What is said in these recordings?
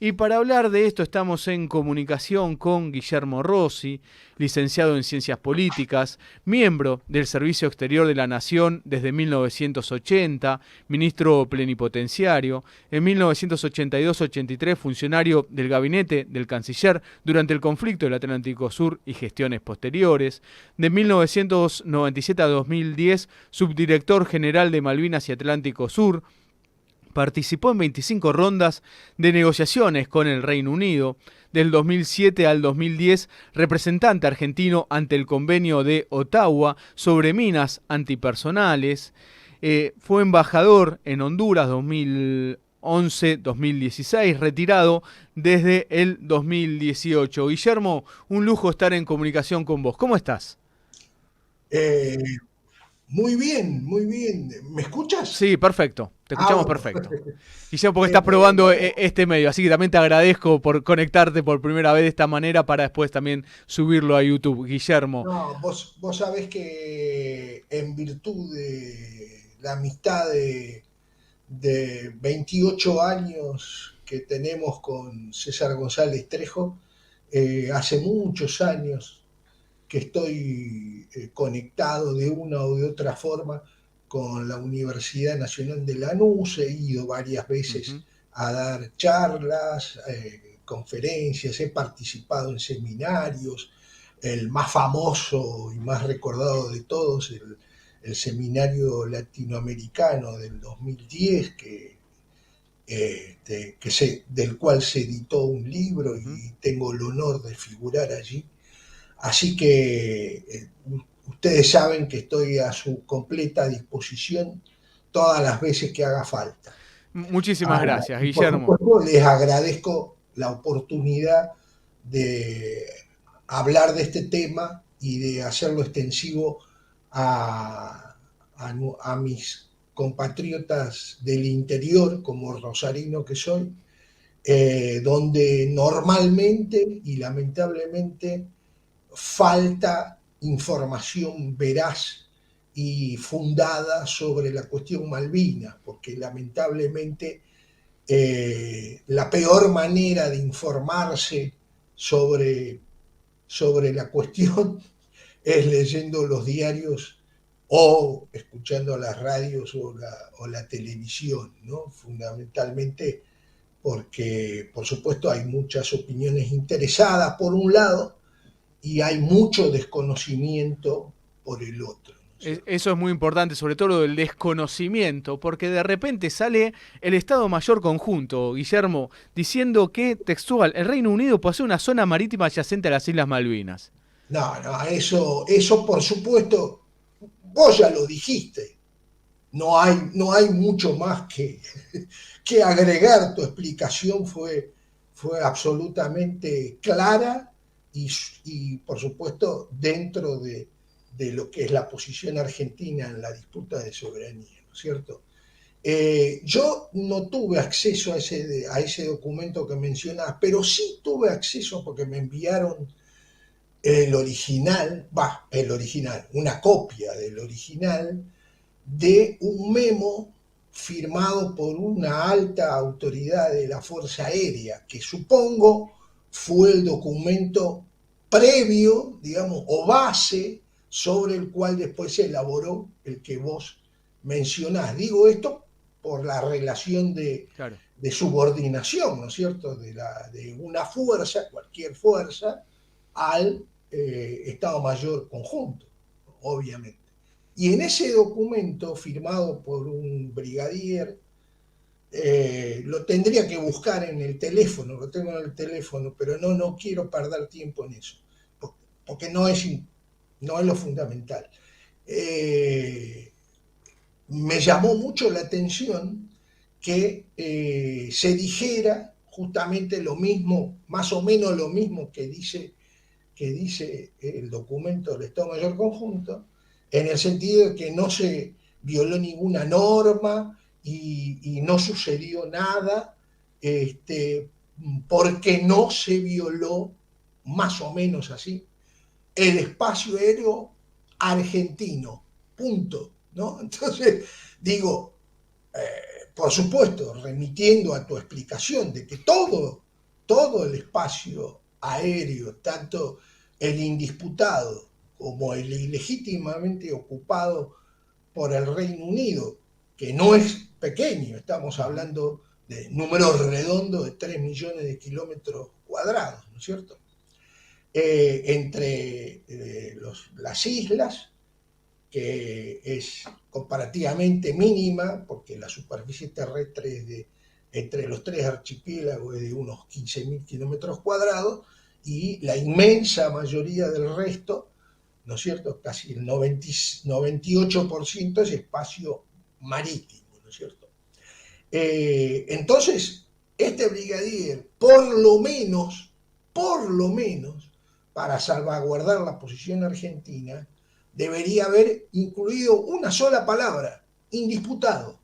Y para hablar de esto estamos en comunicación con Guillermo Rossi, licenciado en Ciencias Políticas, miembro del Servicio Exterior de la Nación desde 1980, ministro plenipotenciario, en 1982-83 funcionario del gabinete del canciller durante el conflicto del Atlántico Sur y gestiones posteriores, de 1997 a 2010 subdirector general de Malvinas y Atlántico Sur. Participó en 25 rondas de negociaciones con el Reino Unido. Del 2007 al 2010, representante argentino ante el convenio de Ottawa sobre minas antipersonales. Fue embajador en Honduras 2011-2016, retirado desde el 2018. Guillermo, un lujo estar en comunicación con vos. ¿Cómo estás? Eh, Muy bien, muy bien. ¿Me escuchas? Sí, perfecto. Te escuchamos Bueno. perfecto. Guillermo, porque estás probando Bueno, este medio, así que también te agradezco por conectarte por primera vez de esta manera para después también subirlo a YouTube. Guillermo. no, vos sabés que en virtud de la amistad de 28 años que tenemos con César González Trejo, hace muchos años que estoy conectado de una u de otra forma con la Universidad Nacional de Lanús. He ido varias veces Ujú. a dar charlas, conferencias, he participado en seminarios, el más famoso y más recordado de todos, el seminario latinoamericano del 2010, del cual se editó un libro Ujú. y tengo el honor de figurar allí. Así que ustedes saben que estoy a su completa disposición todas las veces que haga falta. Muchísimas gracias, Y por Guillermo. supuesto les agradezco la oportunidad de hablar de este tema y de hacerlo extensivo a mis compatriotas del interior, como rosarino que soy, donde normalmente y lamentablemente falta información veraz y fundada sobre la cuestión Malvinas, porque lamentablemente la peor manera de informarse sobre, sobre la cuestión es leyendo los diarios o escuchando las radios o la televisión, ¿no? Fundamentalmente porque, por supuesto, hay muchas opiniones interesadas por un lado y hay mucho desconocimiento por el otro, ¿no es cierto? Eso es muy importante, sobre todo lo del desconocimiento, porque de repente sale el Estado Mayor Conjunto, Guillermo, diciendo que, textual, el Reino Unido posee una zona marítima adyacente a las Islas Malvinas. No, no, eso por supuesto, vos ya lo dijiste, no hay mucho más que agregar. Tu explicación fue absolutamente clara y, por supuesto, dentro de lo que es la posición argentina en la disputa de soberanía, ¿no es cierto? Yo no tuve acceso a ese documento que mencionás, pero sí tuve acceso porque me enviaron el original, una copia del original de un memo firmado por una alta autoridad de la Fuerza Aérea, que supongo fue el documento previo, digamos, o base sobre el cual después se elaboró el que vos mencionás. Digo esto por la relación Claro. de subordinación, ¿no es cierto?, de una fuerza, cualquier fuerza, al Estado Mayor Conjunto, obviamente. Y en ese documento firmado por un brigadier, lo tendría que buscar en el teléfono, lo tengo en el teléfono, pero no quiero perder tiempo en eso, porque no es lo fundamental. Eh, Me llamó mucho la atención que se dijera justamente lo mismo, más o menos lo mismo que dice el documento del Estado Mayor Conjunto, en el sentido de que no se violó ninguna norma y no sucedió nada, este, porque no se violó, más o menos así, el espacio aéreo argentino, punto, ¿no? Entonces, digo, por supuesto, remitiendo a tu explicación de que todo todo el espacio aéreo, tanto el indisputado como el ilegítimamente ocupado por el Reino Unido, que no es pequeño, estamos hablando de números redondos de 3 millones de kilómetros cuadrados, ¿no es cierto? Entre las islas, que es comparativamente mínima, porque la superficie terrestre es entre los tres archipiélagos es de unos 15.000 kilómetros cuadrados, y la inmensa mayoría del resto, ¿no es cierto? Casi el 98% es espacio marítimo, ¿no es cierto? Entonces, este brigadier, por lo menos, para salvaguardar la posición argentina, debería haber incluido una sola palabra: indisputado.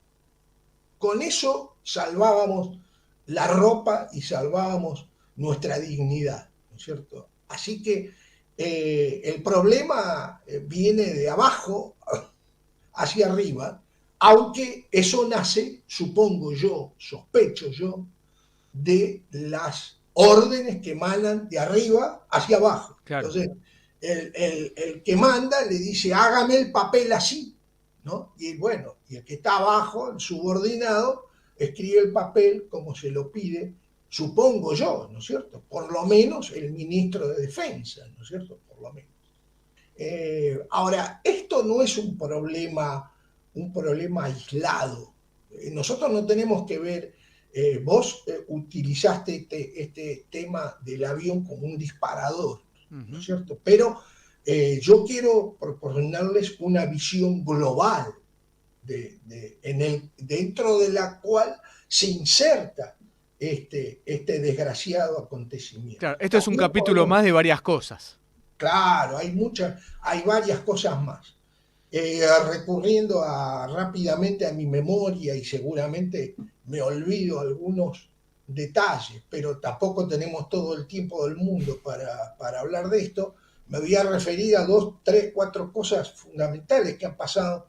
Con eso salvábamos la ropa y salvábamos nuestra dignidad, ¿no es cierto? Así que el problema viene de abajo hacia arriba, aunque eso nace, supongo yo, sospecho yo, de las órdenes que emanan de arriba hacia abajo. Claro. Entonces, el que manda le dice, hágame el papel así, ¿no? Y bueno, y el que está abajo, el subordinado, escribe el papel como se lo pide, supongo yo, ¿no es cierto? Por lo menos el ministro de Defensa, ¿no es cierto? Por lo menos. Ahora, esto no es un problema aislado. Nosotros no tenemos que ver, vos utilizaste este tema del avión como un disparador, ¿no es cierto? Pero yo quiero proporcionarles una visión global dentro de la cual se inserta este desgraciado acontecimiento. Claro, esto es un capítulo más de varias cosas. Claro, hay varias cosas más. Recurriendo rápidamente a mi memoria, y seguramente me olvido algunos detalles, pero tampoco tenemos todo el tiempo del mundo para hablar de esto, me voy a referir a 2, 3, 4 cosas fundamentales que han pasado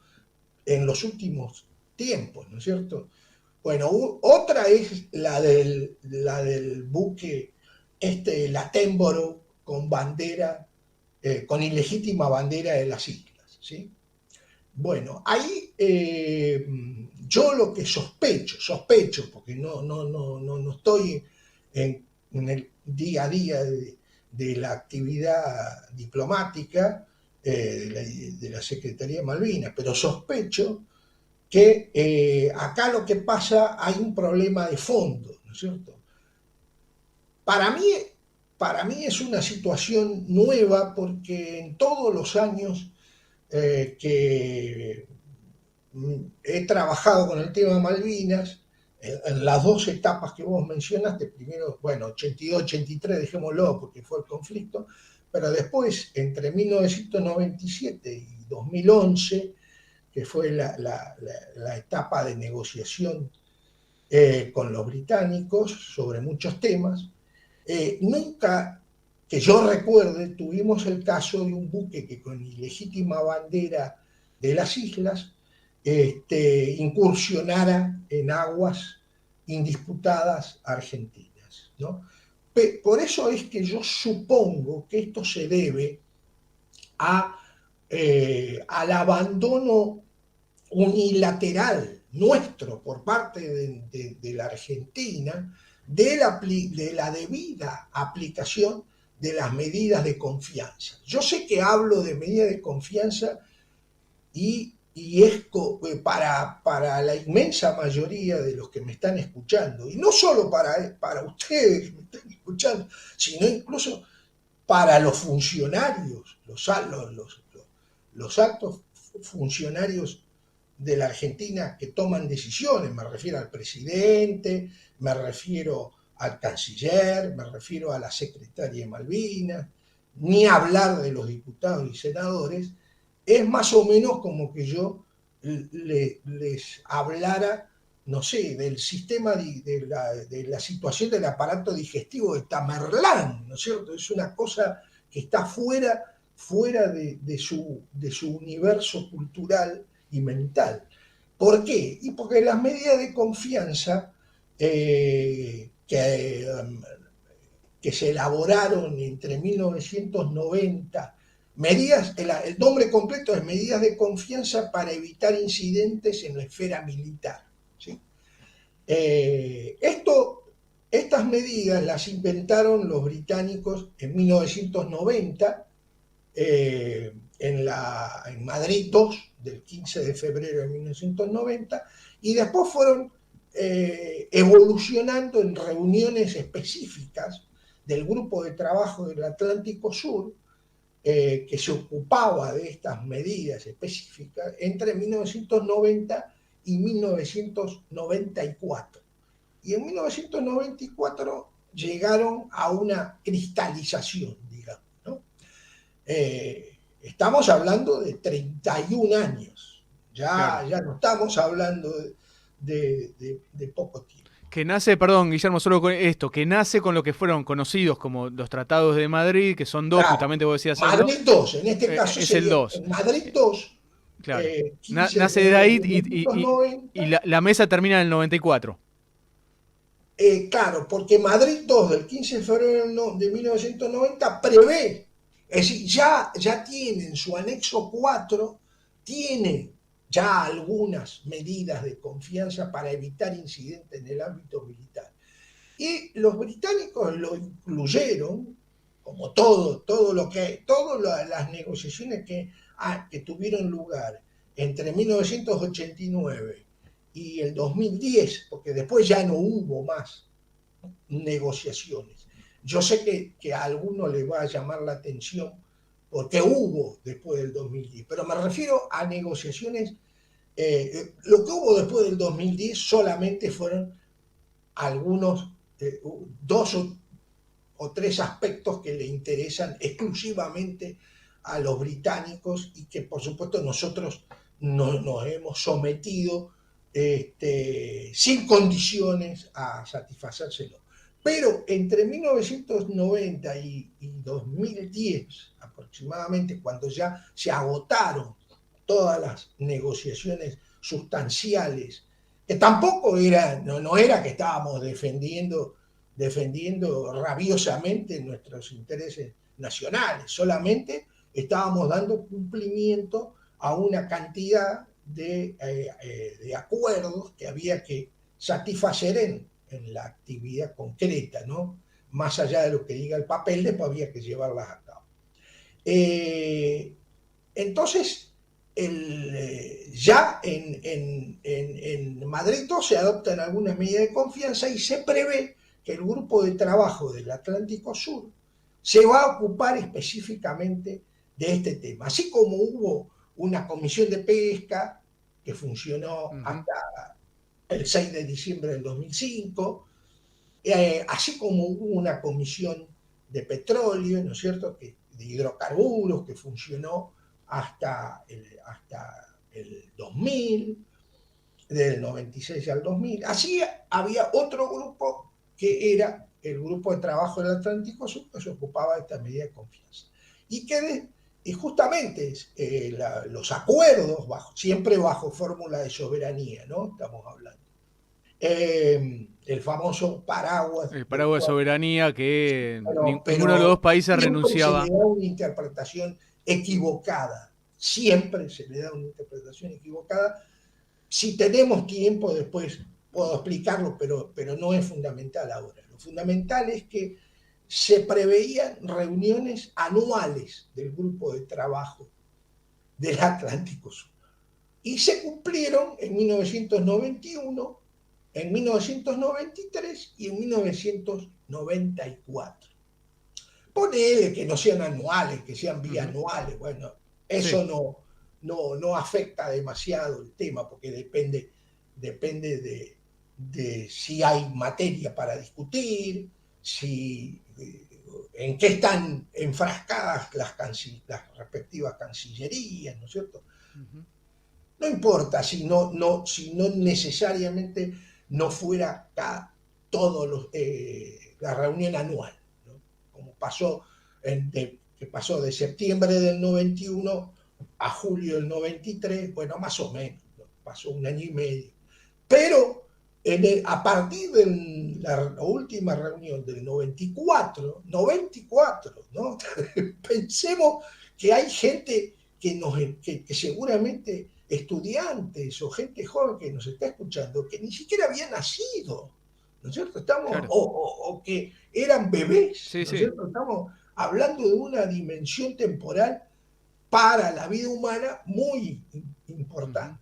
en los últimos tiempos, ¿no es cierto? Bueno, otra es la del buque la Attenborough, con bandera, con ilegítima bandera de las islas, ¿sí? Bueno, ahí yo lo que sospecho, porque no estoy en el día a día de la actividad diplomática de la Secretaría de Malvinas, pero sospecho que acá lo que pasa, hay un problema de fondo, ¿no es cierto? Para mí, para mí es una situación nueva, porque en todos los años que he trabajado con el tema de Malvinas, en las dos etapas que vos mencionaste, primero, bueno, 82, 83, dejémoslo porque fue el conflicto, pero después, entre 1997 y 2011, que fue la etapa de negociación con los británicos sobre muchos temas, nunca que yo recuerde tuvimos el caso de un buque que con ilegítima bandera de las islas incursionara en aguas indisputadas argentinas, ¿no? Por eso es que yo supongo que esto se debe al abandono unilateral nuestro por parte de la Argentina de la debida aplicación de las medidas de confianza. Yo sé que hablo de medidas de confianza y es para la inmensa mayoría de los que me están escuchando, y no solo para ustedes que me están escuchando, sino incluso para los funcionarios, los altos funcionarios de la Argentina que toman decisiones. Me refiero al presidente, me refiero al canciller, me refiero a la secretaria de Malvinas, ni hablar de los diputados y senadores. Es más o menos como que yo les hablara, no sé, del sistema de la situación del aparato digestivo de Tamerlán, ¿no es cierto? Es una cosa que está fuera de su universo cultural y mental. ¿Por qué? Y porque las medidas de confianza que se elaboraron entre 1990, el nombre completo es Medidas de Confianza para evitar incidentes en la esfera militar. ¿Sí? Estas medidas las inventaron los británicos en 1990, en Madrid II, del 15 de febrero de 1990, y después fueron evolucionando en reuniones específicas del Grupo de Trabajo del Atlántico Sur, que se ocupaba de estas medidas específicas entre 1990 y 1994. Y en 1994 llegaron a una cristalización, digamos, ¿no? Estamos hablando de 31 años, Claro. ya no estamos hablando de poco tiempo. Que nace, perdón, Guillermo, solo con esto, que nace con lo que fueron conocidos como los tratados de Madrid, que son dos, Claro, justamente vos decías el dos, Madrid II, en este caso es el sería 2. en Madrid II, Claro. 15 de Nace de febrero de ahí y 1990. la mesa termina en el 94. Claro, porque Madrid II del 15 de febrero de 1990 prevé, es decir, ya tiene en su anexo 4, tiene ya algunas medidas de confianza para evitar incidentes en el ámbito militar. Y los británicos lo incluyeron, como todas las negociaciones que tuvieron lugar entre 1989 y el 2010, porque después ya no hubo más negociaciones. Yo sé que a alguno le va a llamar la atención porque hubo después del 2010, pero me refiero a negociaciones. Lo que hubo después del 2010 solamente fueron algunos, dos o tres aspectos que le interesan exclusivamente a los británicos y que por supuesto nosotros nos hemos sometido sin condiciones a satisfacérselo. Pero entre 1990 y 2010 aproximadamente, cuando ya se agotaron todas las negociaciones sustanciales, que tampoco era, no era que estábamos defendiendo rabiosamente nuestros intereses nacionales, solamente estábamos dando cumplimiento a una cantidad de acuerdos que había que satisfacer en la actividad concreta, ¿no? Más allá de lo que diga el papel, después había que llevarlas a cabo. Entonces, ya en Madrid se adoptan algunas medidas de confianza y se prevé que el Grupo de Trabajo del Atlántico Sur se va a ocupar específicamente de este tema. Así como hubo una comisión de pesca que funcionó hasta el 6 de diciembre del 2005, así como hubo una comisión de petróleo, ¿no es cierto?, de hidrocarburos que funcionó hasta el 2000, del 96 al 2000. Así había otro grupo que era el Grupo de Trabajo del Atlántico Sur, que se ocupaba de esta medida de confianza. Y justamente los acuerdos, siempre bajo fórmula de soberanía, ¿no? Estamos hablando. El famoso paraguas. El paraguas de soberanía que ninguno de los pero dos países siempre se renunciaba. le da una interpretación equivocada. Siempre se le da una interpretación equivocada. Si tenemos tiempo, después puedo explicarlo, pero no es fundamental ahora. Lo fundamental es que se preveían reuniones anuales del Grupo de Trabajo del Atlántico Sur. Y se cumplieron en 1991, en 1993 y en 1994. Ponele que no sean anuales, que sean bianuales, bueno, eso sí. no afecta demasiado el tema, porque depende de si hay materia para discutir, en qué están enfrascadas las respectivas cancillerías, ¿no es cierto? No importa si no necesariamente no fuera la reunión anual, ¿no? Como pasó que pasó de septiembre del 91 a julio del 93, bueno, más o menos, ¿no? Pasó un año y medio. Pero A partir de la última reunión del 94, ¿no? Pensemos que hay gente que seguramente estudiantes o gente joven que nos está escuchando, que ni siquiera había nacido, ¿no es cierto? Claro. O que eran bebés, Sí, ¿no es sí. cierto? Estamos hablando de una dimensión temporal para la vida humana muy Ujú. importante.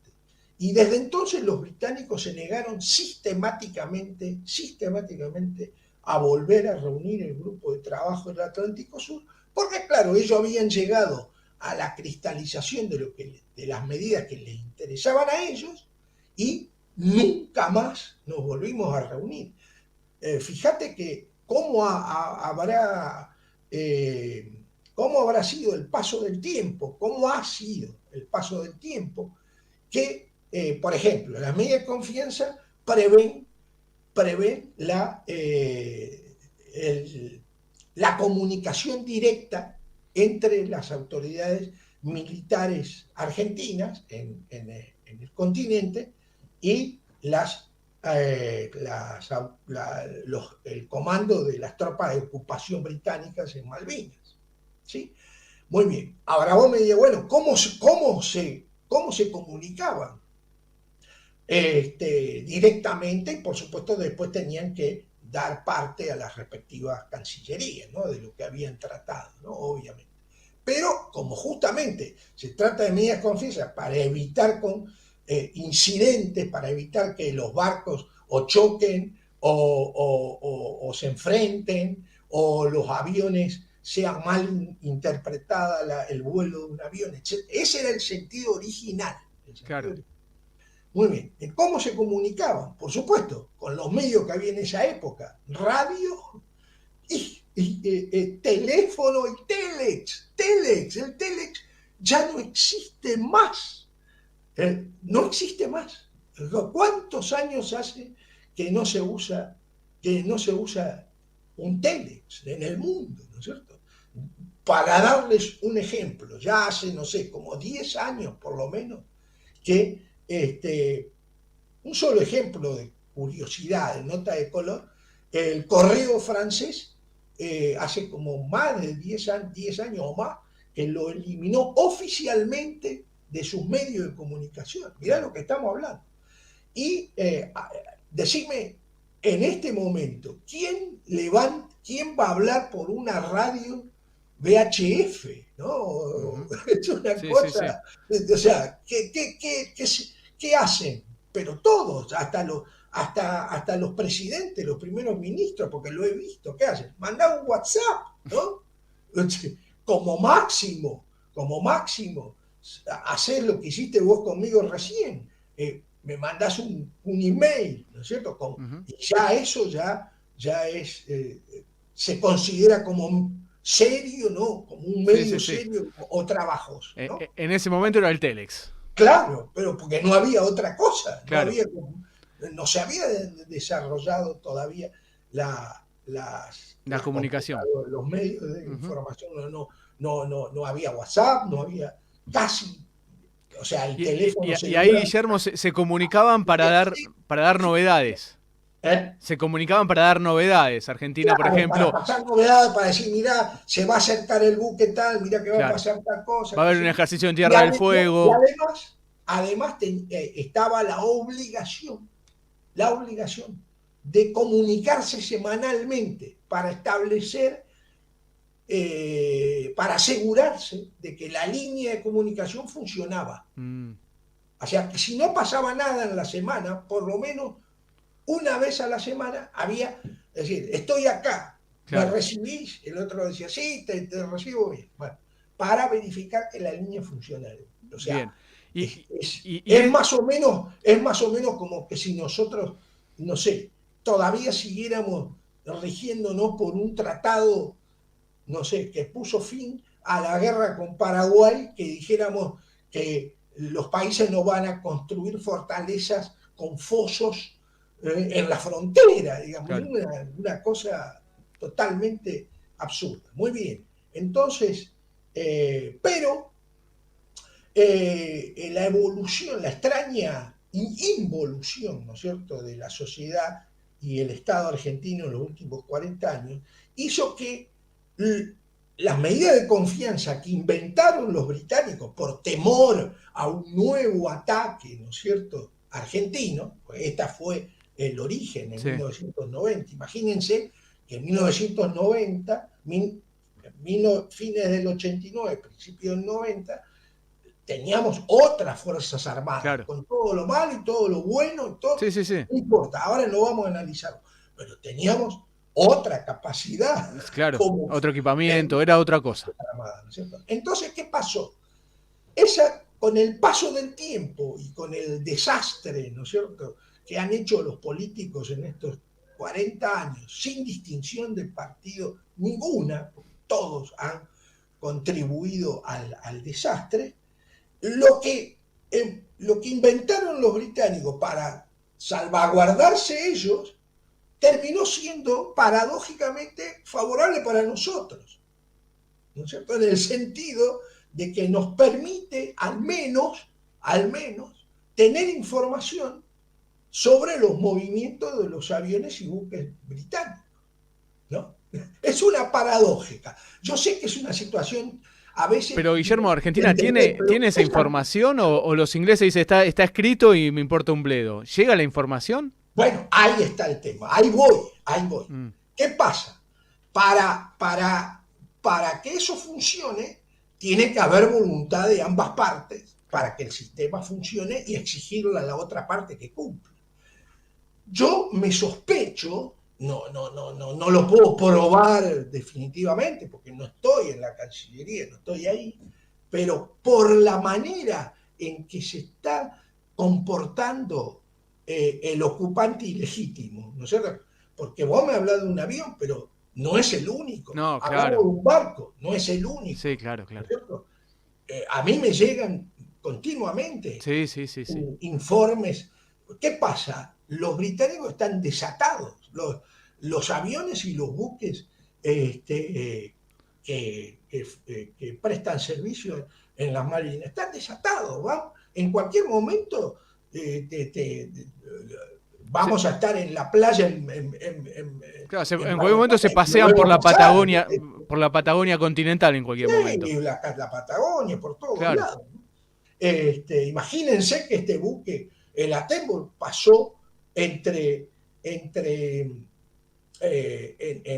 Y desde entonces los británicos se negaron sistemáticamente a volver a reunir el grupo de trabajo del Atlántico Sur, porque claro, ellos habían llegado a la cristalización de las medidas que les interesaban a ellos y nunca más nos volvimos a reunir. Fíjate que eh, cómo habrá sido el paso del tiempo, cómo ha sido el paso del tiempo, que, por ejemplo, las medidas de confianza prevén la comunicación directa entre las autoridades militares argentinas en el continente y el comando de las tropas de ocupación británicas en Malvinas. ¿Sí? Muy bien. Ahora vos me digas, bueno, cómo se comunicaban? Directamente, y por supuesto después tenían que dar parte a las respectivas cancillerías, ¿no? De lo que habían tratado, ¿no? Obviamente. Pero como justamente se trata de medidas confianza para evitar incidentes, para evitar que los barcos o choquen o se enfrenten o los aviones sean mal interpretada el vuelo de un avión, etc. Ese era el sentido original. El sentido Claro. original. Muy bien. ¿Cómo se comunicaban? Por supuesto, con los medios que había en esa época. Radio y teléfono y telex. El telex ya no existe más. No existe más. ¿Cuántos años hace que no se usa, un telex en el mundo? ¿No es cierto? Para darles un ejemplo, ya hace, no sé, como 10 años por lo menos, que un solo ejemplo de curiosidad, de nota de color, el correo francés, hace como más de 10 años o más, que lo eliminó oficialmente de sus medios de comunicación. Mirá Claro. lo que estamos hablando. Y decime, en este momento, ¿quién va a hablar por una radio VHF? ¿No? Ujú. Es una Sí, sí, sí. cosa, o sea, ¿qué hacen? Pero todos, hasta los presidentes, los primeros ministros, porque lo he visto, ¿qué hacen? Mandar un WhatsApp, ¿no? Como máximo, hacer lo que hiciste vos conmigo recién. Me mandás un email, ¿no es cierto? Ujú. Y ya eso ya es, se considera como serio, ¿no? Como un Sí, medio sí, sí. serio o trabajoso, ¿no? En ese momento era el Telex. Claro, pero porque no había otra cosa, Claro. no se había desarrollado todavía La las comunicación. computadoras, los medios de Ujú. información, no había WhatsApp, no había casi, o sea, el teléfono Y ahí, celular. Guillermo, se comunicaban para dar novedades. ¿Eh? Se comunicaban para dar novedades. Argentina, por Claro, para ejemplo, pasar novedades, para decir, mira, se va a acercar el buque tal, mira que va a claro, pasar tal cosa, va a qué haber sé un yo. ejercicio en Y, Tierra del y Fuego. además estaba la obligación de comunicarse semanalmente para establecer, para asegurarse de que la línea de comunicación funcionaba. Mm, O sea, que si no pasaba nada en la semana, por lo menos una vez a la semana había, es decir, estoy acá, ¿me claro, recibís? El otro decía, sí, te recibo bien. Bueno, para verificar que la línea funcionara. O sea, bien. Y, y es más o menos como que si nosotros, no sé, todavía siguiéramos rigiéndonos por un tratado, no sé, que puso fin a la guerra con Paraguay, que dijéramos que los países no van a construir fortalezas con fosos en la frontera, digamos, claro. una cosa totalmente absurda. Muy bien, entonces, pero la evolución, la extraña involución, ¿no es cierto?, de la sociedad y el Estado argentino en los últimos 40 años, hizo que las medidas de confianza que inventaron los británicos por temor a un nuevo ataque, ¿no es cierto?, argentino, pues esta fue el origen en Sí, 1990. Imagínense que en 1990, fines del 89, principios del 90, teníamos otras fuerzas armadas, claro. con todo lo malo y todo lo bueno, y todo, Sí, sí, sí. no importa, ahora no vamos a analizar, pero teníamos otra capacidad Claro. como Otro equipamiento, era otra cosa. armada, ¿no es cierto? Entonces, ¿qué pasó? Con el paso del tiempo y con el desastre, ¿no es cierto?, que han hecho los políticos en estos 40 años, sin distinción de partido ninguna, todos han contribuido al desastre, lo que inventaron los británicos para salvaguardarse ellos terminó siendo paradójicamente favorable para nosotros, ¿no es cierto? En el sentido de que nos permite al menos, tener información sobre los movimientos de los aviones y buques británicos, ¿no? Es una paradójica. Yo sé que es una situación a veces Pero Guillermo, de ¿Argentina entender, tiene pero esa información o los ingleses dicen está escrito y me importa un bledo? ¿Llega la información? bueno, ahí está el tema, ahí voy. Mm, ¿Qué pasa? Para, para, para que eso funcione, tiene que haber voluntad de ambas partes claro. para que el sistema funcione y exigirle a la otra parte que cumpla. Yo me sospecho, no lo puedo probar definitivamente porque no estoy en la Cancillería, no estoy ahí, pero por la manera en que se está comportando el ocupante ilegítimo, ¿no es cierto? Porque vos me hablas de un avión, pero no es el único. No, Hablamos de claro. un barco, no es el Sí, único, claro, ¿no es claro. cierto? A mí me llegan continuamente Sí, sí, sí, sí. informes. ¿Qué pasa? Los británicos están desatados. Los aviones y los buques que prestan servicio en las marinas están desatados. ¿Va? En cualquier momento Se- vamos a estar en la playa claro, en en cualquier momento se Bariloche y lo pasean vemos pasar. ¿Viste? Por la Patagonia continental en cualquier momento. Sí, la Patagonia, por todos Claro. lados. Imagínense que este buque, el Attenborough, pasó entre en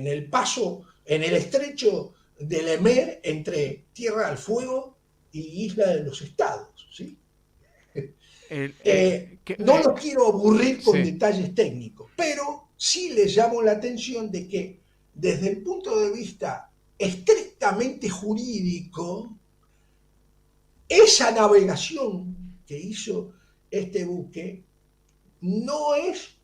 el paso, en el estrecho de Lemer, entre Tierra del Fuego y Isla de los Estados. ¿Sí? El, No los quiero aburrir con sí. detalles técnicos, pero sí les llamo la atención de que desde el punto de vista estrictamente jurídico, esa navegación que hizo este buque no es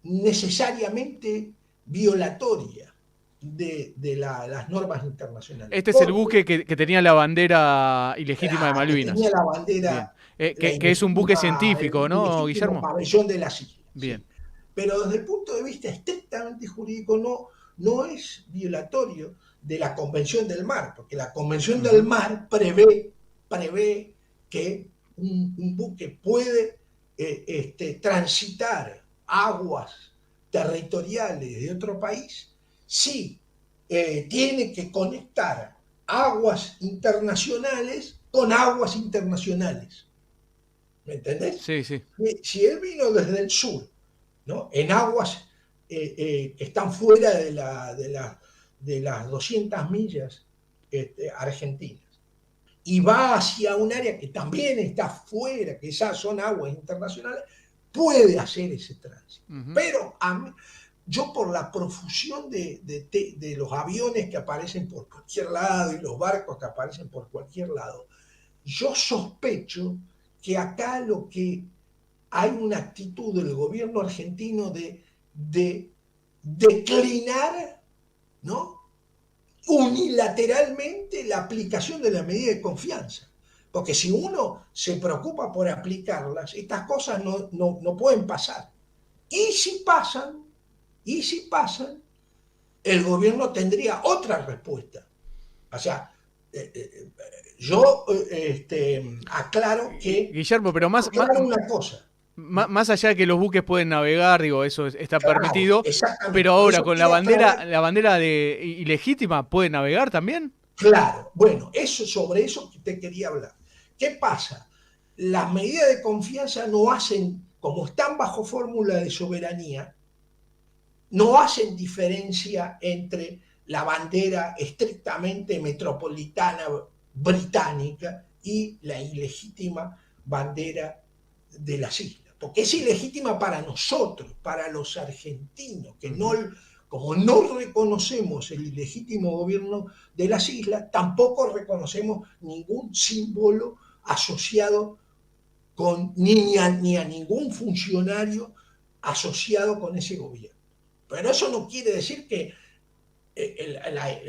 necesariamente violatoria las normas internacionales. Este es el Porque, buque que tenía la bandera ilegítima de claro, que tenía Malvinas. la Bien. bandera, Que es un buque científico, el ¿no, ilegítimo Guillermo? pabellón de las islas. Bien. ¿Sí? Pero desde el punto de vista estrictamente jurídico no es violatorio de la Convención del Mar, porque la Convención del Ujú. Mar prevé que un buque puede transitar aguas territoriales de otro país si tiene que conectar aguas internacionales con aguas internacionales. ¿Me entendés? Sí, sí. Si él vino desde el sur, ¿no?, en aguas que están fuera de las 200 millas argentinas, y va hacia un área que también está fuera, que esas son aguas internacionales, puede hacer ese tránsito. Ujú. Pero yo por la profusión de los aviones que aparecen por cualquier lado y los barcos que aparecen por cualquier lado, yo sospecho que acá lo que hay una actitud del gobierno argentino de declinar, ¿no?, unilateralmente la aplicación de la medida de confianza. Porque si uno se preocupa por aplicarlas, estas cosas no pueden pasar. Y si pasan, y si pasan, el gobierno tendría otra respuesta. O sea, yo aclaro Guillermo, pero aclaro una cosa. Más allá de que los buques pueden navegar, digo, eso está Claro, permitido, exactamente. pero Por ahora eso con quería traer. la bandera de ilegítima, ¿puede navegar también? Claro, bueno, sobre eso que te quería hablar. ¿Qué pasa? Las medidas de confianza no hacen, como están bajo fórmula de soberanía, no hacen diferencia entre la bandera estrictamente metropolitana británica y la ilegítima bandera de las islas. Porque es ilegítima para nosotros, para los argentinos, que no, como no reconocemos el ilegítimo gobierno de las islas, tampoco reconocemos ningún símbolo asociado con, ni a ningún funcionario asociado con ese gobierno. Pero eso no quiere decir que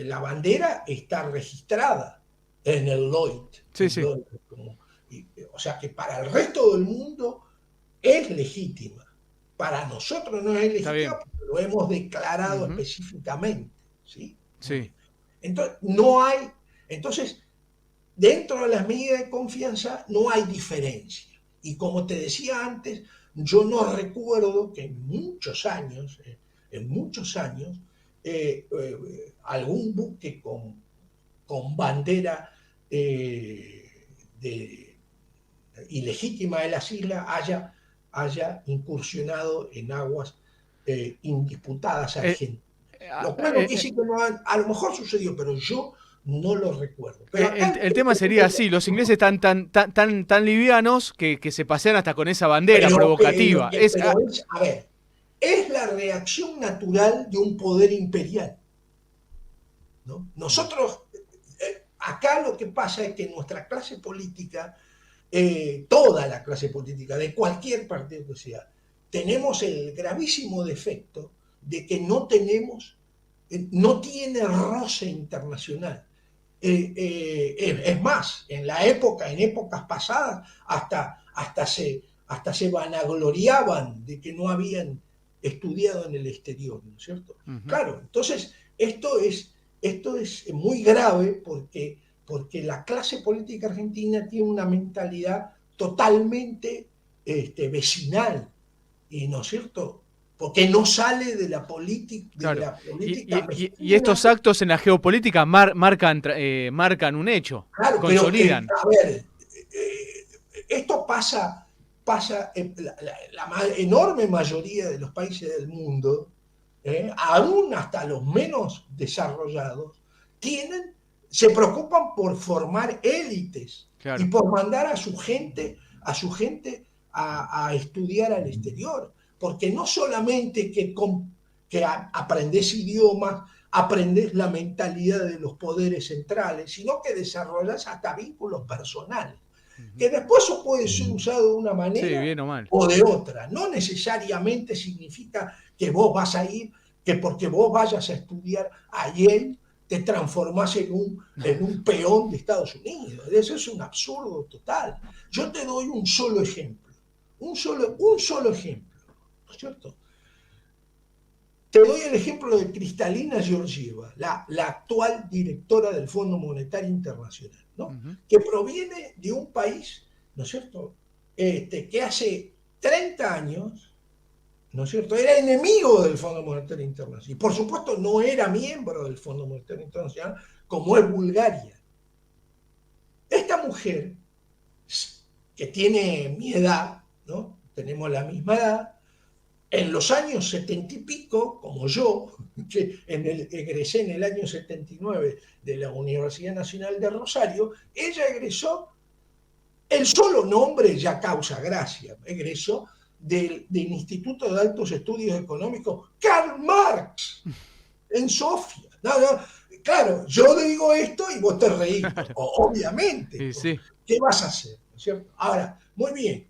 la bandera está registrada en el Lloyd. Sí, sí, O sea que para el resto del mundo es legítima. Para nosotros no es está legítima bien. porque lo hemos declarado Ujú, específicamente. ¿Sí? Muy sí. bien. Entonces, no hay. Entonces, dentro de las medidas de confianza no hay diferencia. Y como te decía antes, yo no recuerdo que en muchos años, algún buque con bandera de, ilegítima de las islas haya incursionado en aguas indisputadas Eh, argentinas. a, Lo cual no quiere decir que no, a lo mejor sucedió, pero yo no lo recuerdo. Pero acá el tema sería así, los ingleses están tan livianos que se pasean hasta con esa bandera provocativa. a ver, es la reacción natural de un poder imperial, ¿no? Nosotros, acá lo que pasa es que nuestra clase política, toda la clase política, de cualquier partido que sea, tenemos el gravísimo defecto de que no tiene roce internacional. Es más, en épocas pasadas, hasta se vanagloriaban de que no habían estudiado en el exterior, ¿no es cierto? Ujú. Claro, entonces esto es muy grave porque la clase política argentina tiene una mentalidad totalmente vecinal, y ¿no es cierto? Porque no sale de Claro. la política Y estos mezquina. actos en la geopolítica marcan un hecho, Claro, pero consolidan. a ver, esto pasa en la enorme mayoría de los países del mundo, aún hasta los menos desarrollados, tienen, se preocupan por formar élites y Claro. por mandar a estudiar al exterior. Porque no solamente que aprendes idiomas, aprendes la mentalidad de los poderes centrales, sino que desarrollas hasta vínculos personales, Ujú. que después eso puede ser usado de una Sí, manera bien o mal. o de otra. No necesariamente significa que vos vas a ir, que porque vos vayas a estudiar a Yale te transformás en un peón de Estados Unidos. Eso es un absurdo total. Yo te doy un solo ejemplo, un solo ejemplo, ¿no es cierto? Te doy el ejemplo de Cristalina Georgieva, la actual directora del Fondo Monetario Internacional, ¿no? Ujú. Que proviene de un país, ¿no es cierto?, que hace 30 años, ¿no es cierto?, era enemigo del Fondo Monetario Internacional. Y por supuesto no era miembro del Fondo Monetario Internacional, como es Bulgaria. Esta mujer, que tiene mi edad, ¿no? Tenemos la misma edad, en los años 70 y pico, como yo, que egresé en el año 79 de la Universidad Nacional de Rosario, ella egresó, el solo nombre ya causa gracia, egresó del Instituto de Altos Estudios Económicos Karl Marx, en Sofía. No, no, claro, yo digo esto y vos te reís, Claro. obviamente, Y sí. ¿qué vas a hacer? ¿No es cierto? Ahora, muy bien,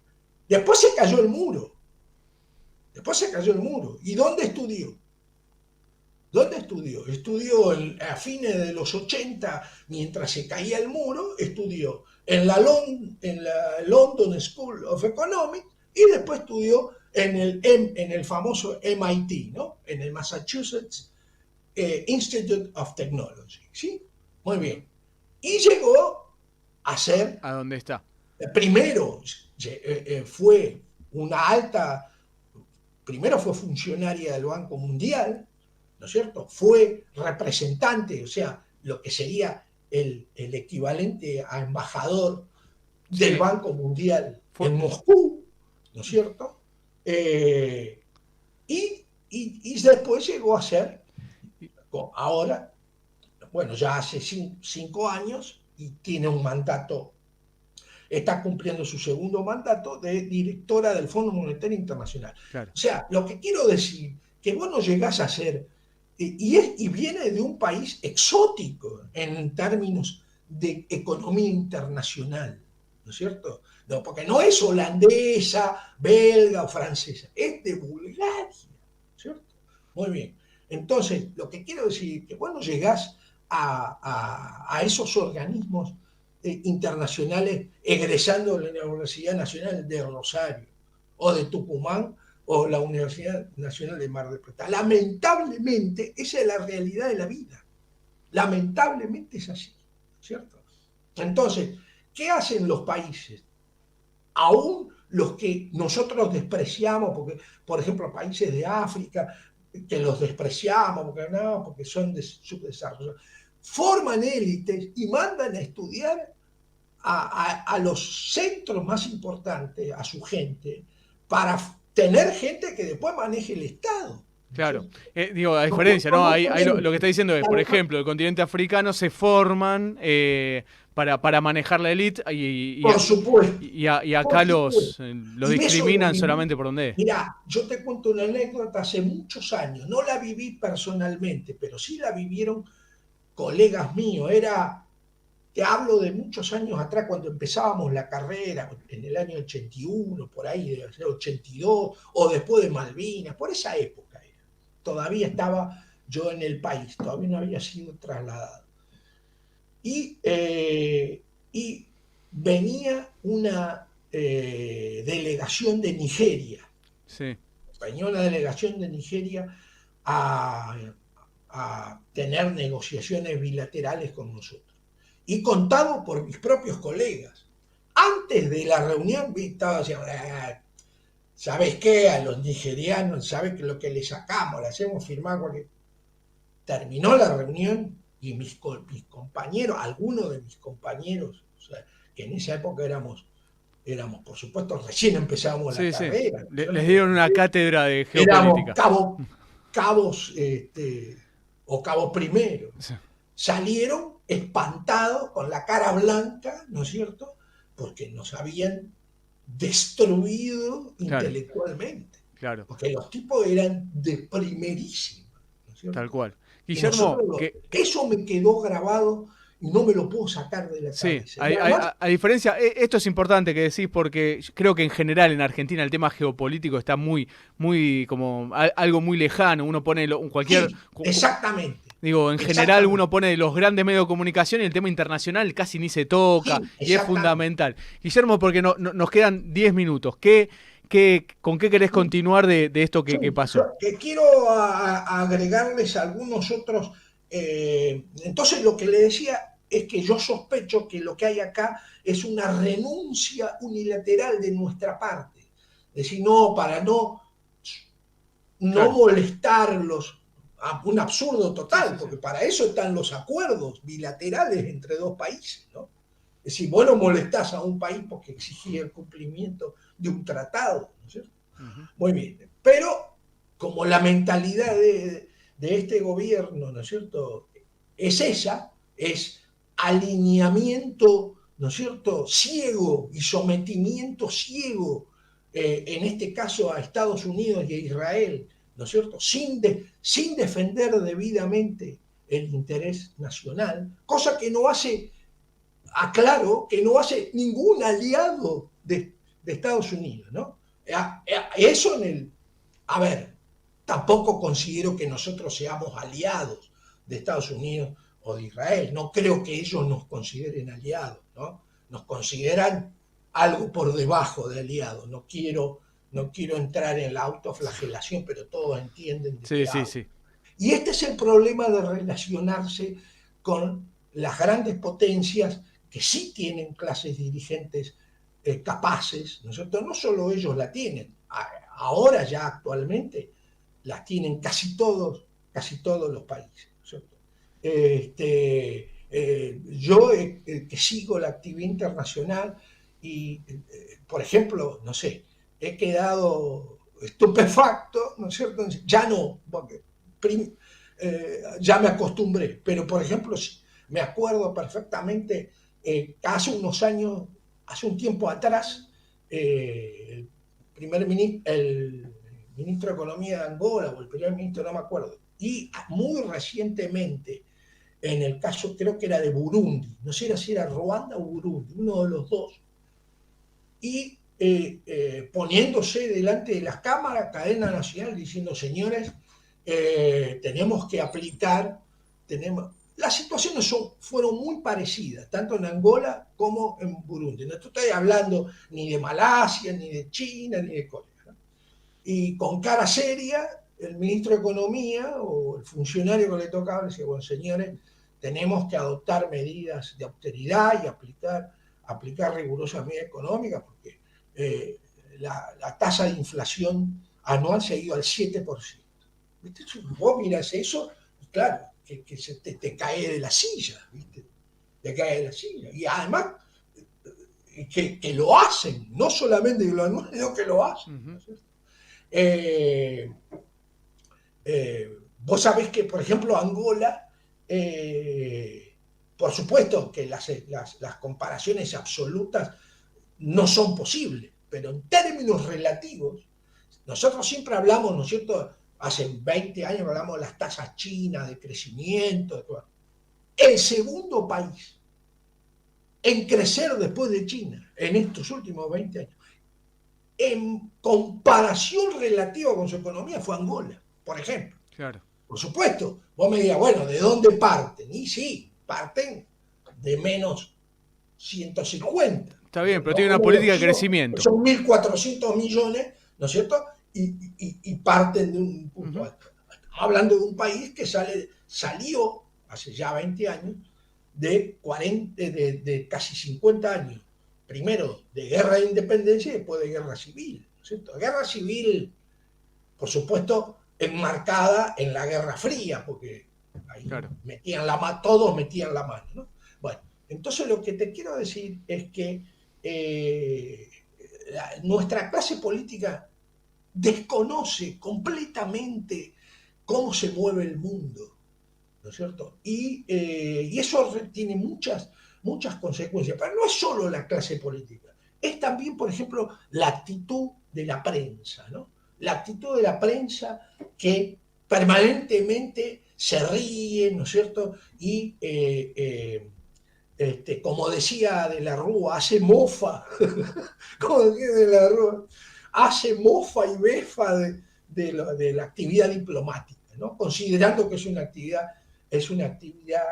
después se cayó el muro. Después se cayó el muro. ¿Y dónde estudió? ¿Dónde estudió? Estudió a fines de los 80, mientras se caía el muro, estudió en la London School of Economics y después estudió en el famoso MIT, ¿no? En el Massachusetts Institute of Technology. ¿Sí? Muy Ujú. bien. Y llegó a ser, ¿A dónde está? primero fue una alta, primero fue funcionaria del Banco Mundial, ¿no es cierto? Fue representante, o sea, lo que sería el equivalente a embajador del Sí, Banco Mundial fue, en Moscú, ¿no es cierto? Y después llegó a ser, ahora, bueno, ya hace 5 años, y tiene un mandato, está cumpliendo su segundo mandato de directora del Fondo Monetario Internacional. claro. O sea, lo que quiero decir, que vos no llegás a ser, y viene de un país exótico en términos de economía internacional, ¿no es cierto? No, porque no es holandesa, belga o francesa, es de Bulgaria, ¿cierto? Muy bien. Entonces, lo que quiero decir es que vos no llegás a esos organismos internacionales egresando de la Universidad Nacional de Rosario o de Tucumán o la Universidad Nacional de Mar del Plata. Lamentablemente, esa es la realidad de la vida. Lamentablemente es así, ¿cierto? Entonces, ¿qué hacen los países? Aún los que nosotros despreciamos, porque, por ejemplo, países de África, que los despreciamos, porque no, porque son de subdesarrollo, forman élites y mandan a estudiar a los centros más importantes, a su gente, para tener gente que después maneje el Estado. Claro, digo, a Los diferencia, ¿no? conozco Ahí lo que gente, está diciendo es, por claro, ejemplo, el continente africano se forman para manejar la élite por supuesto, y acá por supuesto. los Y eso lo discriminan viví. solamente por donde es. Mirá, yo te cuento una anécdota hace muchos años, no la viví personalmente, pero sí la vivieron colegas míos. Te hablo de muchos años atrás, cuando empezábamos la carrera, en el año 81, por ahí, debe ser 82, o después de Malvinas, por esa época era. Todavía estaba yo en el país, todavía no había sido trasladado. Y venía una delegación de Nigeria, Sí, venía una delegación de Nigeria a, a tener negociaciones bilaterales con nosotros. Y contado por mis propios colegas. Antes de la reunión estaba diciendo, ¿sabes qué? A los nigerianos, ¿sabes qué? Lo que le sacamos, le hacemos firmar cualquier... Terminó la reunión y mis compañeros, algunos de mis compañeros, o sea, que en esa época éramos, por supuesto, recién empezábamos la sí, sí. carrera, Les dieron una cátedra de éramos geopolítica. cabos o cabos primeros. Sí, Salieron espantados, con la cara blanca, ¿no es cierto? Porque nos habían destruido claro, intelectualmente. claro, Porque los tipos eran de primerísima, ¿no es tal cierto? cual. Y nosotros, Guillermo, eso me quedó grabado y no me lo puedo sacar de la sí, cabeza. Y además, a diferencia, esto es importante que decís porque creo que en general en Argentina el tema geopolítico está muy como algo muy lejano. Uno pone cualquier, sí, exactamente, digo, en general exactamente, uno pone los grandes medios de comunicación y el tema internacional casi ni se toca sí, y es exactamente. fundamental. Guillermo, porque nos quedan 10 minutos. ¿Con qué querés continuar de esto Sí, que pasó? que quiero agregarles algunos otros. Entonces, lo que le decía es que yo sospecho que lo que hay acá es una renuncia unilateral de nuestra parte. Es decir, no, para no Claro, molestarlos, un absurdo sí, total, sí, sí. porque para eso están los acuerdos bilaterales entre dos países, ¿no? Es decir, vos no molestás a un país porque exigía el cumplimiento de un tratado, ¿no es cierto? Ujú. Muy bien, pero como la mentalidad de este gobierno, ¿no es cierto?, es esa, es alineamiento, ¿no es cierto?, ciego y sometimiento ciego, en este caso a Estados Unidos y a Israel, ¿no es cierto?, sin defender debidamente el interés nacional, cosa que no hace, aclaro, que no hace ningún aliado de Estados Unidos, ¿no? Eso a ver, tampoco considero que nosotros seamos aliados de Estados Unidos o de Israel. No creo que ellos nos consideren aliados, ¿no? Nos consideran algo por debajo de aliados. No quiero entrar en la autoflagelación, pero todos entienden de Sí, qué sí, hablo. sí. Y este es el problema de relacionarse con las grandes potencias que sí tienen clases dirigentes capaces, ¿no es cierto? No solo ellos la tienen, ahora ya actualmente la tienen casi todos los países, ¿no es cierto? Yo que sigo la actividad internacional y, por ejemplo, no sé, he quedado estupefacto, ¿no es cierto? Ya no, porque ya me acostumbré, pero por ejemplo, me acuerdo perfectamente, hace unos años, hace un tiempo atrás, el el ministro de Economía de Angola, o el primer ministro, no me acuerdo, y muy recientemente, en el caso creo que era de Burundi, no sé si era Ruanda o Burundi, uno de los dos, y poniéndose delante de las cámaras, cadena nacional, diciendo, señores, tenemos que aplicar, las situaciones fueron muy parecidas, tanto en Angola como en Burundi. No estoy hablando ni de Malasia, ni de China, ni de Corea. ¿No? Y con cara seria, el ministro de Economía o el funcionario que le tocaba decía, bueno, señores, tenemos que adoptar medidas de austeridad y aplicar rigurosas medidas económicas, porque la tasa de inflación anual se ha ido al 7%. ¿Viste? Vos mirás eso, claro, que se te cae de la silla, ¿viste? Te cae de la silla. Y además, que lo hacen, no solamente que lo anuncian, sino que lo hacen. ¿No es cierto? Vos sabés que, por ejemplo, Angola, por supuesto que las comparaciones absolutas no son posibles, pero en términos relativos, nosotros siempre hablamos, ¿no es cierto? Hace 20 años hablamos de las tasas chinas, de crecimiento, de todo. El segundo país en crecer después de China en estos últimos 20 años, en comparación relativa con su economía, fue Angola, por ejemplo. Claro. Por supuesto, vos me dirás, bueno, ¿de dónde parten? Y sí, parten de menos 150. Está bien, pero tiene una política de crecimiento. Son 1.400 millones, ¿no es cierto? Y parten de un punto alto. Estamos hablando de un país que salió hace ya 20 años de casi 50 años. Primero de guerra de independencia y después de guerra civil, ¿no es cierto? Guerra civil, por supuesto, enmarcada en la Guerra Fría, porque ahí claro, todos metían la mano, ¿no? Bueno, entonces lo que te quiero decir es que nuestra clase política desconoce completamente cómo se mueve el mundo, ¿no es cierto? Y eso tiene muchas consecuencias, pero no es solo la clase política, es también, por ejemplo, la actitud de la prensa, ¿no? La actitud de la prensa que permanentemente se ríe, ¿no es cierto? Y, como decía de la Rúa, hace mofa, como decía de la Rúa, hace mofa y befa de la actividad diplomática, ¿no? Considerando que es una actividad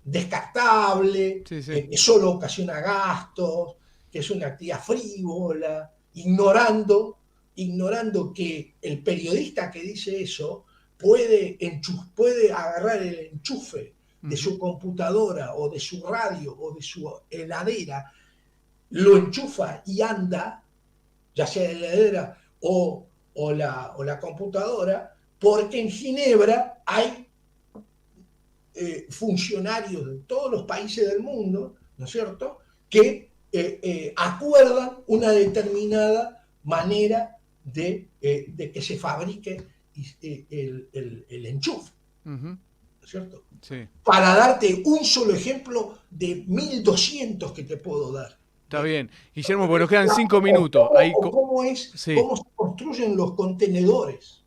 descartable, sí, sí. que solo ocasiona gastos, que es una actividad frívola, ignorando que el periodista que dice eso puede agarrar el enchufe de su computadora o de su radio o de su heladera, lo enchufa y anda, ya sea la heladera o la computadora, porque en Ginebra hay funcionarios de todos los países del mundo, ¿no es cierto?, que acuerdan una determinada manera de que se fabrique el enchufe, ¿no es cierto? Sí. Para darte un solo ejemplo de 1.200 que te puedo dar. Está bien. Guillermo, porque nos quedan 5 minutos. Sí. ¿Cómo se construyen los contenedores?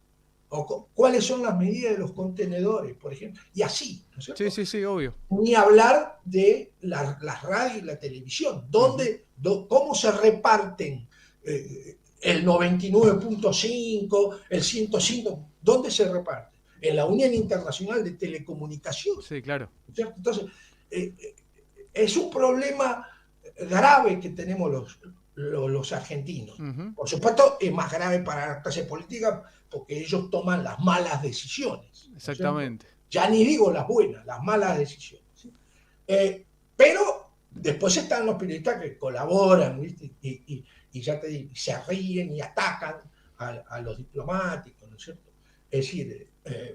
¿Cuáles son las medidas de los contenedores, por ejemplo? Y así, ¿no es cierto? Sí, sí, sí, obvio. Ni hablar de las radios y la televisión. ¿Cómo se reparten el 99.5, el 105? ¿Dónde se reparten? En la Unión Internacional de Telecomunicaciones. Sí, claro. ¿Cierto? Entonces, es un problema grave que tenemos los argentinos. Por supuesto, es más grave para la clase política porque ellos toman las malas decisiones. Exactamente. Ya ni digo las buenas, las malas decisiones. ¿Sí? Pero Después están los periodistas que colaboran, ¿viste? Y ya te digo, se ríen y atacan a los diplomáticos, ¿no es cierto? Es decir,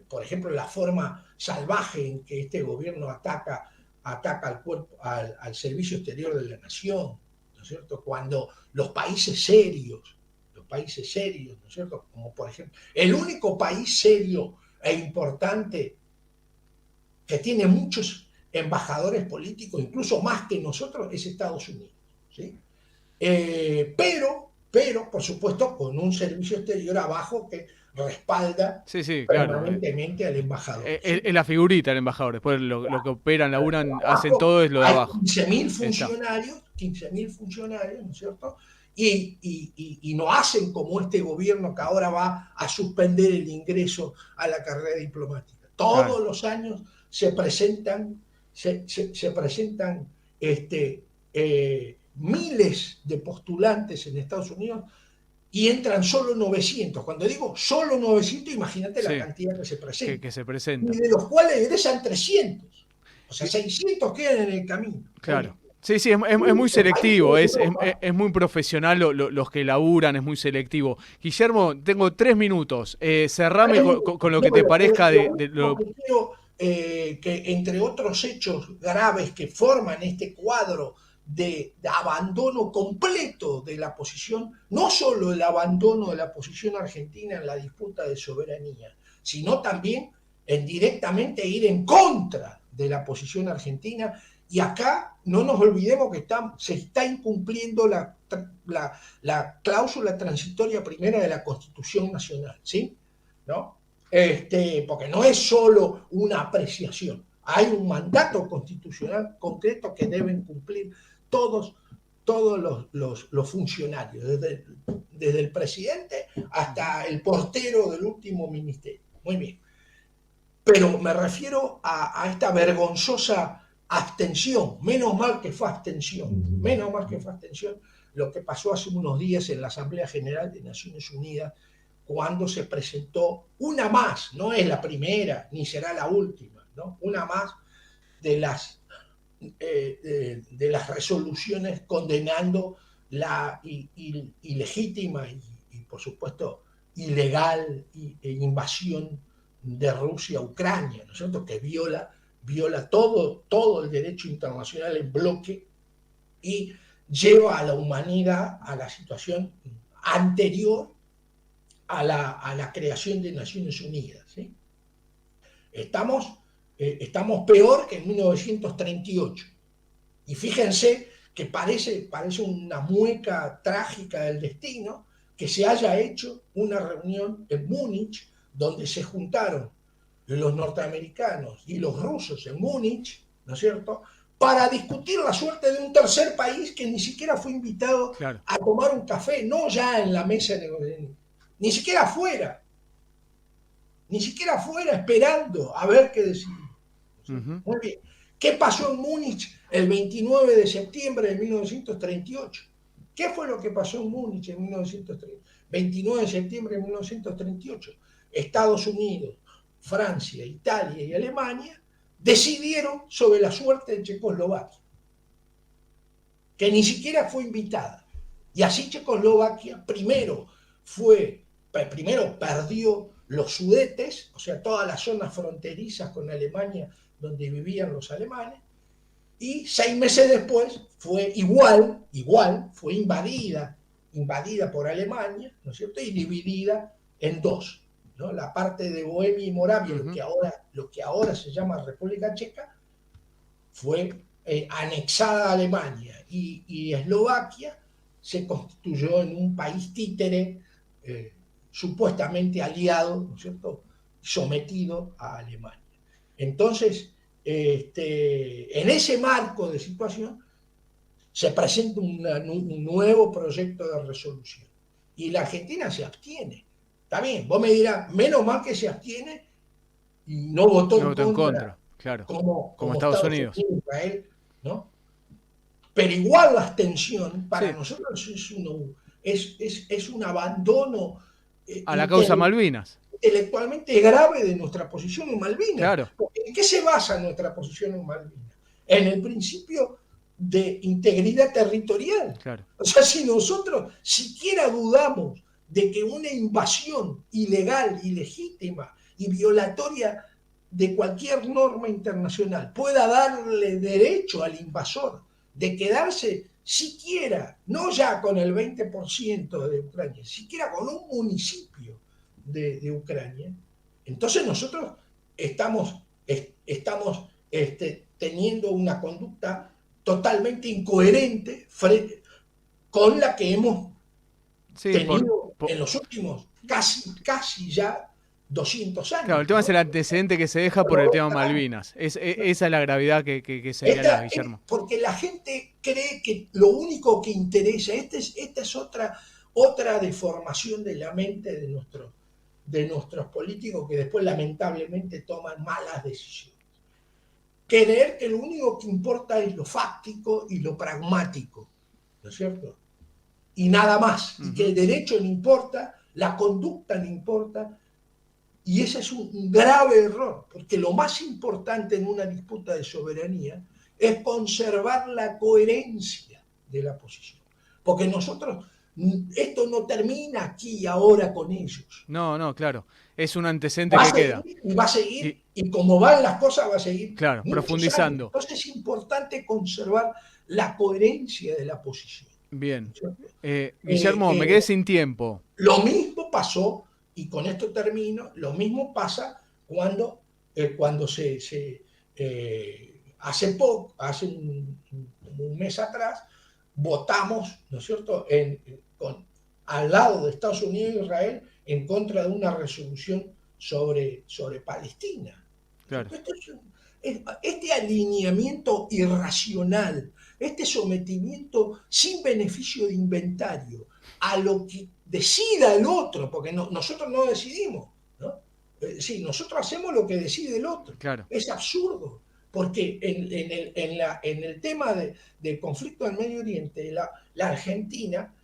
por ejemplo, la forma salvaje en que este gobierno ataca al cuerpo, al servicio exterior de la nación, ¿no es cierto? Cuando los países serios, ¿no es cierto? Como por ejemplo, el único país serio e importante que tiene muchos embajadores políticos, incluso más que nosotros, es Estados Unidos, ¿sí? Pero, por supuesto, con un servicio exterior abajo que respalda Sí, sí, claro. permanentemente al embajador, Es ¿sí? la figurita el embajador. Después lo que operan, laburan, hacen Abajo todo es lo de hay abajo. 15.000 Está. funcionarios, 15.000 funcionarios, ¿no es cierto? Y no hacen como este gobierno que ahora va a suspender el ingreso a la carrera diplomática. Claro. Todos los años se presentan miles de postulantes en Estados Unidos y entran solo 900. Cuando digo solo 900, imagínate la Sí, cantidad que se presenta. que se Y presentan. de los cuales egresan 300. O sea, Y- 600 quedan en el camino. Muy claro. bien. Sí, sí, es muy Este país selectivo, de Europa, es muy profesional los que laburan, es muy selectivo. Guillermo, tengo 3 minutos. Cerrame con lo que te parezca lo de único lo... que quiero, que entre otros hechos graves que forman este cuadro de abandono completo de la posición, no solo el abandono de la posición argentina en la disputa de soberanía, sino también en directamente ir en contra de la posición argentina. Y acá no nos olvidemos que se está incumpliendo la cláusula transitoria primera de la Constitución Nacional, ¿sí? ¿No? Porque no es solo una apreciación, hay un mandato constitucional concreto que deben cumplir todos, los funcionarios, desde el presidente hasta el portero del último ministerio. Muy bien. Pero me refiero a esta vergonzosa abstención. Menos mal que fue abstención. Menos mal que fue abstención lo que pasó hace unos días en la Asamblea General de Naciones Unidas, cuando se presentó una más, no es la primera ni será la última, ¿no? Una más de las resoluciones condenando la ilegítima y por supuesto ilegal invasión de Rusia a Ucrania, ¿no es cierto? Que viola todo el derecho internacional en bloque y lleva a la humanidad a la situación anterior a la creación de Naciones Unidas, ¿sí? Estamos peor que en 1938. Y fíjense que parece una mueca trágica del destino que se haya hecho una reunión en Múnich donde se juntaron los norteamericanos y los rusos en Múnich, ¿no es cierto?, para discutir la suerte de un tercer país que ni siquiera fue invitado Claro. a tomar un café, no ya en la mesa de negociación, ni siquiera afuera esperando a ver qué decimos. Muy bien. ¿Qué pasó en Múnich el 29 de septiembre de 1938? ¿Qué fue lo que pasó en Múnich en 29 de septiembre de 1938? Estados Unidos, Francia, Italia y Alemania decidieron sobre la suerte de Checoslovaquia, que ni siquiera fue invitada. Y así Checoslovaquia primero perdió los Sudetes, o sea, todas las zonas fronterizas con Alemania donde vivían los alemanes, y 6 meses después fue fue invadida por Alemania, ¿no es cierto?, y dividida en dos, ¿no? La parte de Bohemia y Moravia, lo que ahora se llama República Checa, fue anexada a Alemania, y Eslovaquia se constituyó en un país títere supuestamente aliado, ¿no es cierto?, sometido a Alemania. Entonces, en ese marco de situación, se presenta un nuevo proyecto de resolución. Y la Argentina se abstiene. Está bien, vos me dirás, menos mal que se abstiene y no votó No en voto en contra, contra, claro. Como como Estados Estados Unidos. Unidos, Israel, ¿no? Pero igual la abstención para Sí. nosotros es un abandono A la causa Malvinas. intelectualmente grave de nuestra posición en Malvinas. Claro. ¿En qué se basa nuestra posición en Malvinas? En el principio de integridad territorial. Claro. O sea, si nosotros siquiera dudamos de que una invasión ilegal, ilegítima y violatoria de cualquier norma internacional pueda darle derecho al invasor de quedarse siquiera, no ya con el 20% de Ucrania, siquiera con un municipio de Ucrania, entonces nosotros estamos teniendo una conducta totalmente incoherente con la que hemos tenido en los últimos casi ya 200 años. Claro, el tema es el antecedente que se deja por el tema Malvinas. Esa es la gravedad que señala Guillermo. Porque la gente cree que lo único que interesa, esta es otra deformación de la mente de nuestros políticos que después lamentablemente toman malas decisiones. Creer que lo único que importa es lo fáctico y lo pragmático, ¿no es cierto? Y nada más, y que el derecho no importa, la conducta no importa, y ese es un grave error, porque lo más importante en una disputa de soberanía es conservar la coherencia de la posición, porque esto no termina aquí y ahora con ellos. No, claro, es un antecedente que queda. Y va a seguir, y como van las cosas va a seguir. Claro, profundizando. Años. Entonces es importante conservar la coherencia de la posición. Bien. Guillermo, me quedé sin tiempo. Lo mismo pasó, y con esto termino, lo mismo pasa cuando hace un mes atrás, votamos, ¿no es cierto?, al lado de Estados Unidos e Israel en contra de una resolución sobre Palestina. Claro. Este alineamiento irracional, este sometimiento sin beneficio de inventario a lo que decida el otro, porque nosotros no decidimos, ¿no? Sí, nosotros hacemos lo que decide el otro. Claro. Es absurdo, porque en el tema del conflicto del Medio Oriente, la Argentina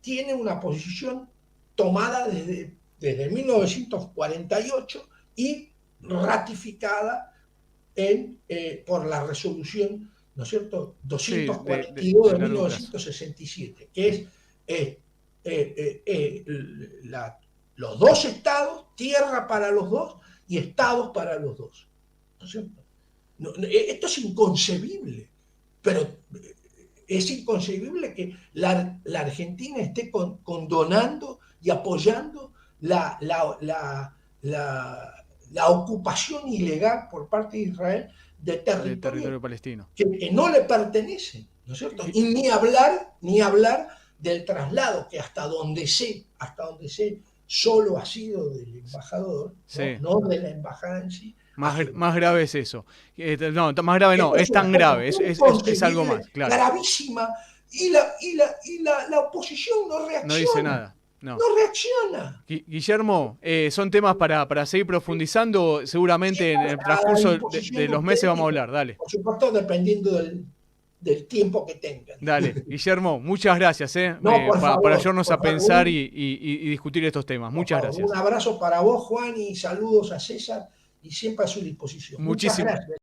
tiene una posición tomada desde 1948 y ratificada por la resolución, ¿no es cierto?, 242 de 1967, que es los dos estados, tierra para los dos y estados para los dos, ¿no es cierto? Esto es inconcebible, pero es inconcebible que la Argentina esté condonando y apoyando la ocupación ilegal por parte de Israel de territorio palestino que no le pertenece, ¿no es cierto? Y ni hablar del traslado, que hasta donde sé, solo ha sido del embajador, sí, no de la embajada en sí. Más grave es eso. No, más grave no, es tan grave, es algo más, claro. Gravísima, y la oposición no reacciona. No dice nada. No reacciona. Guillermo, son temas para seguir profundizando. Seguramente en el transcurso de los meses vamos a hablar. Dale. Por supuesto, dependiendo del tiempo que tengan. Dale, Guillermo, muchas gracias para ayudarnos a pensar y discutir estos temas. Muchas gracias. Un abrazo para vos, Juan, y saludos a César, y siempre a su disposición. Muchas gracias.